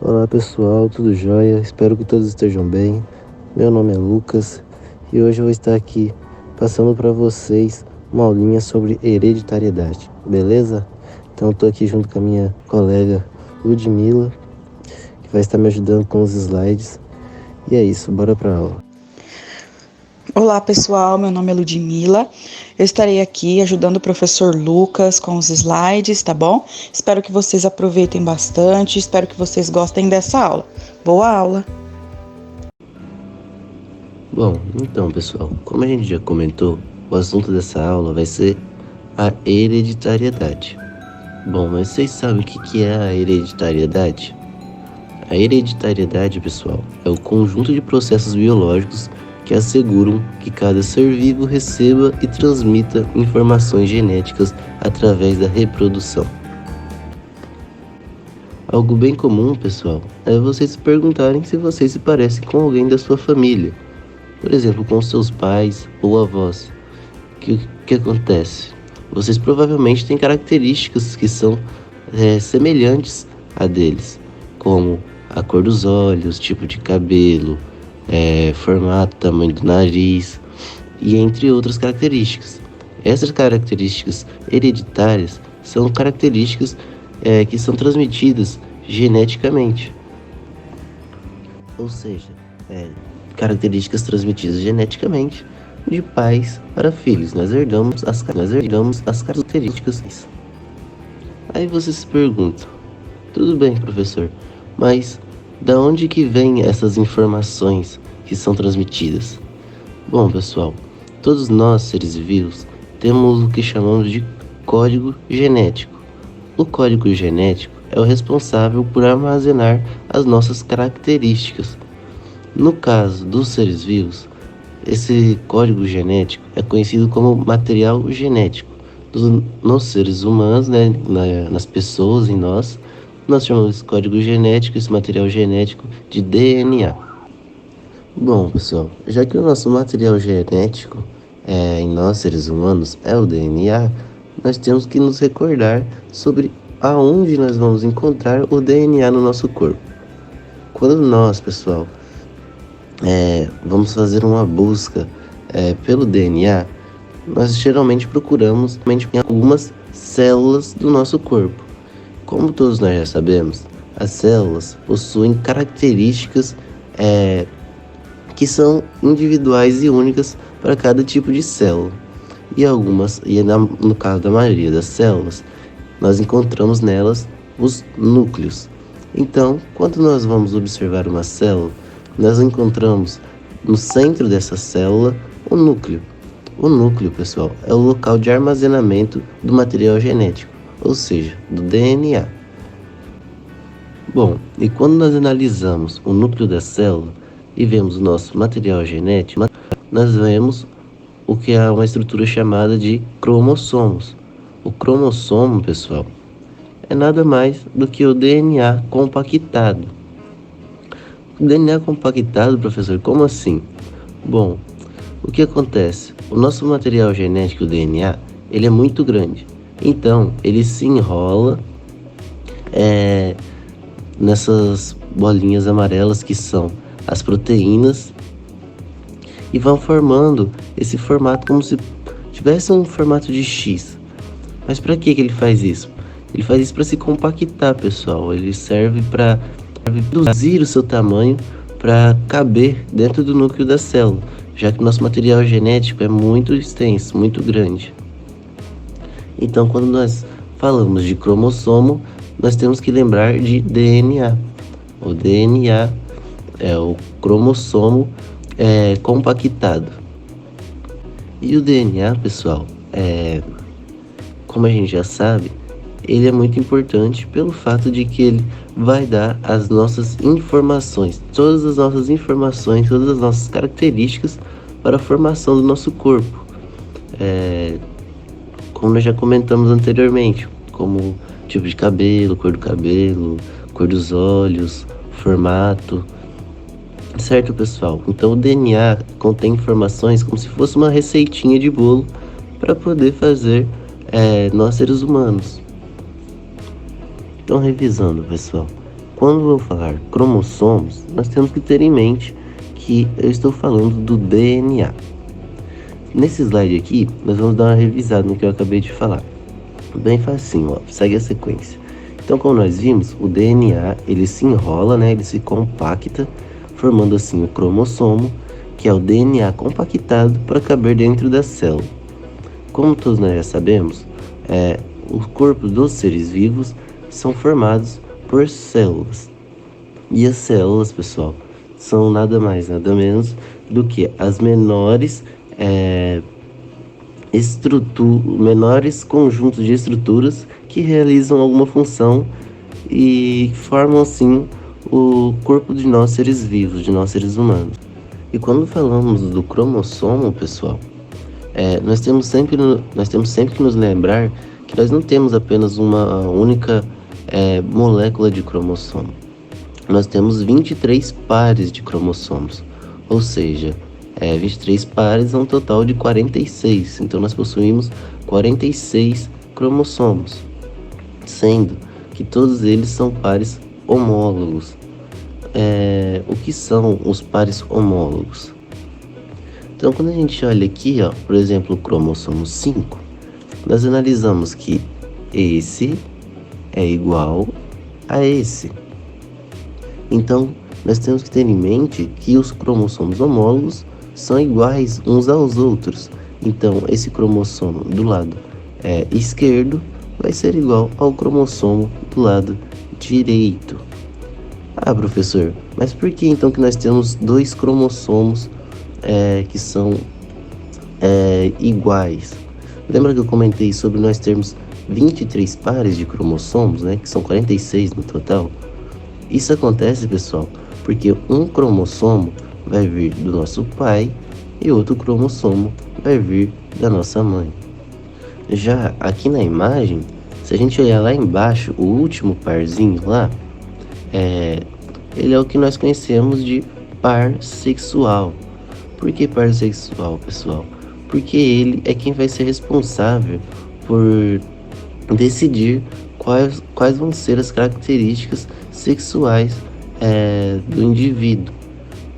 Olá pessoal, tudo jóia? Espero que todos estejam bem. Meu nome é Lucas e hoje eu vou estar aqui passando para vocês uma aulinha sobre hereditariedade, beleza? Então eu tô aqui junto com a minha colega Ludmila, que vai estar me ajudando com os slides. E é isso, bora para a aula. Olá pessoal, meu nome é Ludmila, eu estarei aqui ajudando o professor Lucas com os slides, tá bom? Espero que vocês aproveitem bastante, espero que vocês gostem dessa aula. Boa aula! Bom, então pessoal, como a gente já comentou, o assunto dessa aula vai ser a hereditariedade. Bom, mas vocês sabem o que é a hereditariedade? A hereditariedade, pessoal, é o conjunto de processos biológicos que asseguram que cada ser vivo receba e transmita informações genéticas através da reprodução. Algo bem comum, pessoal, é vocês se perguntarem se vocês se parecem com alguém da sua família, por exemplo, com seus pais ou avós. O que acontece? Vocês provavelmente têm características que são semelhantes a deles, como a cor dos olhos, tipo de cabelo, formato, tamanho do nariz e entre outras características. Essas características hereditárias são características que são transmitidas geneticamente, ou seja, características transmitidas geneticamente de pais para filhos. Nós herdamos as características. Aí você se pergunta, tudo bem, professor, mas da onde que vêm essas informações que são transmitidas? Bom, pessoal, todos nós, seres vivos, temos o que chamamos de código genético. O código genético é o responsável por armazenar as nossas características. No caso dos seres vivos, esse código genético é conhecido como material genético. Nos seres humanos, nas pessoas, em nós chamamos esse código genético, esse material genético, de DNA. Bom, pessoal, já que o nosso material genético em nós, seres humanos, é o DNA, nós temos que nos recordar sobre aonde nós vamos encontrar o DNA no nosso corpo. Quando nós, pessoal, vamos fazer uma busca pelo DNA, nós geralmente procuramos em algumas células do nosso corpo. Como todos nós já sabemos, as células possuem características que são individuais e únicas para cada tipo de célula. No caso da maioria das células, nós encontramos nelas os núcleos. Então, quando nós vamos observar uma célula, nós encontramos no centro dessa célula o núcleo. O núcleo, pessoal, é o local de armazenamento do material genético, ou seja, do DNA. Bom, e quando nós analisamos o núcleo da célula e vemos o nosso material genético, nós vemos o que é uma estrutura chamada de cromossomos. O cromossomo, pessoal, é nada mais do que o DNA compactado. O DNA compactado, professor, como assim? Bom, o que acontece? O nosso material genético, o DNA, ele é muito grande. Então, ele se enrola nessas bolinhas amarelas que são as proteínas e vão formando esse formato como se tivesse um formato de X. Mas para que ele faz isso? Ele faz isso para se compactar, pessoal. Ele serve para reduzir o seu tamanho para caber dentro do núcleo da célula, já que o nosso material genético é muito extenso, muito grande. Então, quando nós falamos de cromossomo, nós temos que lembrar de DNA. O DNA é o cromossomo compactado. E o DNA, pessoal, como a gente já sabe, ele é muito importante pelo fato de que ele vai dar as nossas informações, todas as nossas características para a formação do nosso corpo. Como nós já comentamos anteriormente, como tipo de cabelo, cor dos olhos, formato, certo, pessoal? Então o DNA contém informações como se fosse uma receitinha de bolo para poder fazer nós seres humanos. Então, revisando, pessoal, Quando eu falar cromossomos, nós temos que ter em mente que eu estou falando do DNA. Nesse slide aqui, nós vamos dar uma revisada no que eu acabei de falar. Bem facinho, ó, segue a sequência. Então, como nós vimos, o DNA, ele se enrola, né, ele se compacta, formando assim o cromossomo, que é o DNA compactado para caber dentro da célula. Como todos nós já sabemos, os corpos dos seres vivos são formados por células. E as células, pessoal, são nada mais, nada menos do que as menores menores conjuntos de estruturas que realizam alguma função e formam assim o corpo de nós seres vivos, de nós seres humanos. E quando falamos do cromossomo, pessoal, nós temos sempre que nos lembrar que nós não temos apenas uma única molécula de cromossomo. Nós temos 23 pares de cromossomos, ou seja, 23 pares é um total de 46. Então nós possuímos 46 cromossomos, sendo que todos eles são pares homólogos. O que são os pares homólogos? Então, quando a gente olha aqui, ó, por exemplo, o cromossomo 5, nós analisamos que esse é igual a esse. Então, nós temos que ter em mente que os cromossomos homólogos são iguais uns aos outros. Então, esse cromossomo do lado esquerdo vai ser igual ao cromossomo do lado direito. Ah, professor, mas por que então que nós temos dois cromossomos que são iguais? Lembra que eu comentei sobre nós termos 23 pares de cromossomos, né, que são 46 no total? Isso acontece, pessoal, porque um cromossomo vai vir do nosso pai e outro cromossomo vai vir da nossa mãe. Já aqui na imagem, se a gente olhar lá embaixo, o último parzinho lá, ele é o que nós conhecemos de par sexual. Por que par sexual, pessoal? Porque ele é quem vai ser responsável por decidir quais vão ser as características sexuais do indivíduo,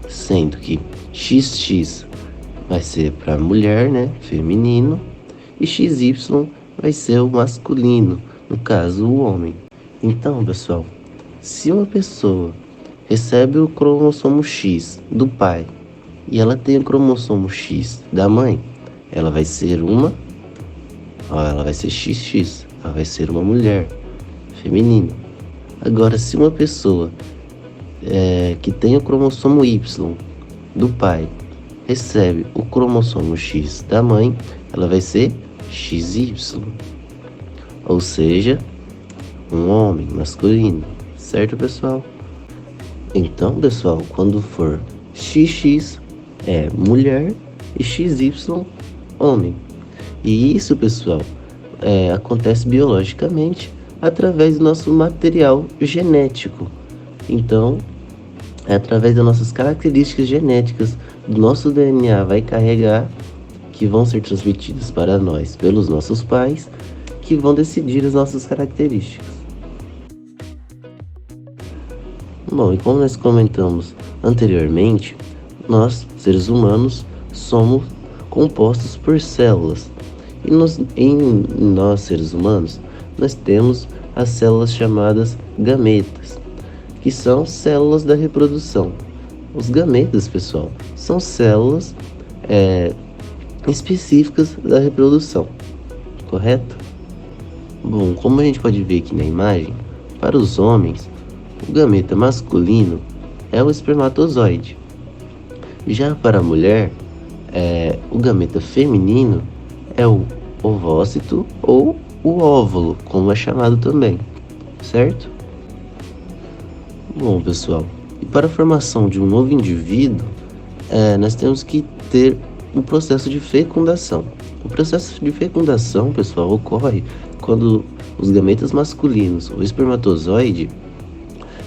sendo que XX vai ser para mulher, né, feminino, e XY vai ser o masculino, no caso o homem. Então, pessoal, se uma pessoa recebe o cromossomo X do pai e ela tem o cromossomo X da mãe, ela vai ser ela vai ser XX, ela vai ser uma mulher feminina. Agora, se uma pessoa que tem o cromossomo Y do pai recebe o cromossomo X da mãe, ela vai ser XY, ou seja, um homem masculino, certo, pessoal? Então, pessoal, quando for XX é mulher e XY homem. E isso, pessoal, acontece biologicamente através do nosso material genético. Então, através das nossas características genéticas, do nosso DNA vai carregar, que vão ser transmitidas para nós pelos nossos pais, que vão decidir as nossas características. Bom, e como nós comentamos anteriormente, nós, seres humanos, somos compostos por células. E nós, seres humanos, nós temos as células chamadas gametas, que são células da reprodução. Os gametas, pessoal, são células específicas da reprodução, correto? Bom, como a gente pode ver aqui na imagem, para os homens, o gameta masculino é o espermatozoide. Já para a mulher, o gameta feminino é o ovócito ou o óvulo, como é chamado também, certo? Bom, pessoal, e para a formação de um novo indivíduo, nós temos que ter um processo de fecundação. O processo de fecundação, pessoal, ocorre quando os gametas masculinos, o espermatozoide,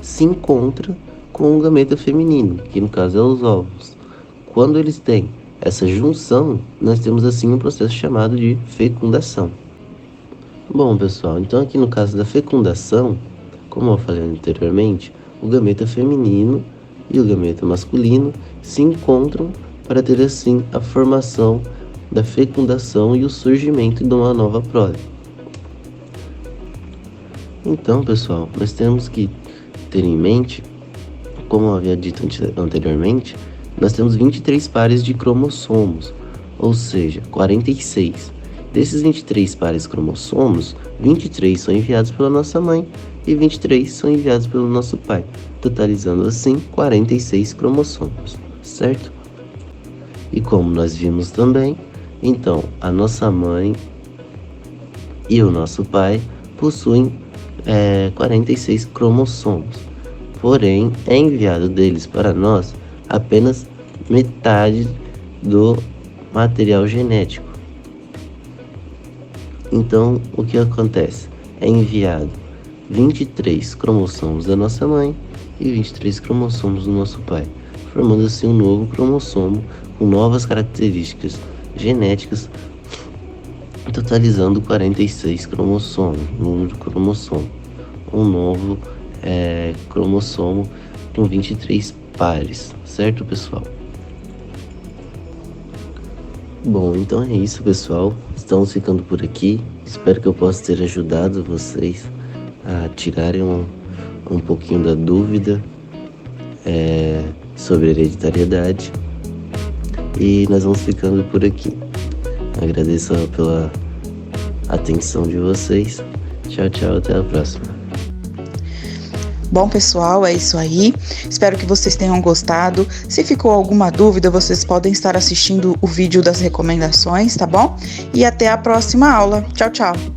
se encontra com o gameta feminino, que no caso é os óvulos. Quando eles têm essa junção, nós temos assim um processo chamado de fecundação. Bom, pessoal, então aqui no caso da fecundação, Como eu falei anteriormente, o gameta feminino e o gameta masculino se encontram para ter assim a formação da fecundação e o surgimento de uma nova prole. Então, pessoal, nós temos que ter em mente, como eu havia dito anteriormente, nós temos 23 pares de cromossomos, ou seja, 46. Desses 23 pares de cromossomos, 23 são enviados pela nossa mãe e 23 são enviados pelo nosso pai, totalizando assim 46 cromossomos, certo? E como nós vimos também, então a nossa mãe e o nosso pai possuem 46 cromossomos, porém é enviado deles para nós apenas metade do material genético. Então, o que acontece? É enviado 23 cromossomos da nossa mãe e 23 cromossomos do nosso pai, formando assim um novo cromossomo com novas características genéticas, totalizando 46 cromossomos, número de cromossomo. Um novo cromossomo com 23 pares, certo, pessoal? Bom, então é isso, pessoal. Estamos ficando por aqui. Espero que eu possa ter ajudado vocês a tirarem um pouquinho da dúvida sobre hereditariedade. E nós vamos ficando por aqui. Agradeço pela atenção de vocês. Tchau, tchau, até a próxima. Bom, pessoal, é isso aí. Espero que vocês tenham gostado. Se ficou alguma dúvida, vocês podem estar assistindo o vídeo das recomendações, tá bom? E até a próxima aula. Tchau, tchau.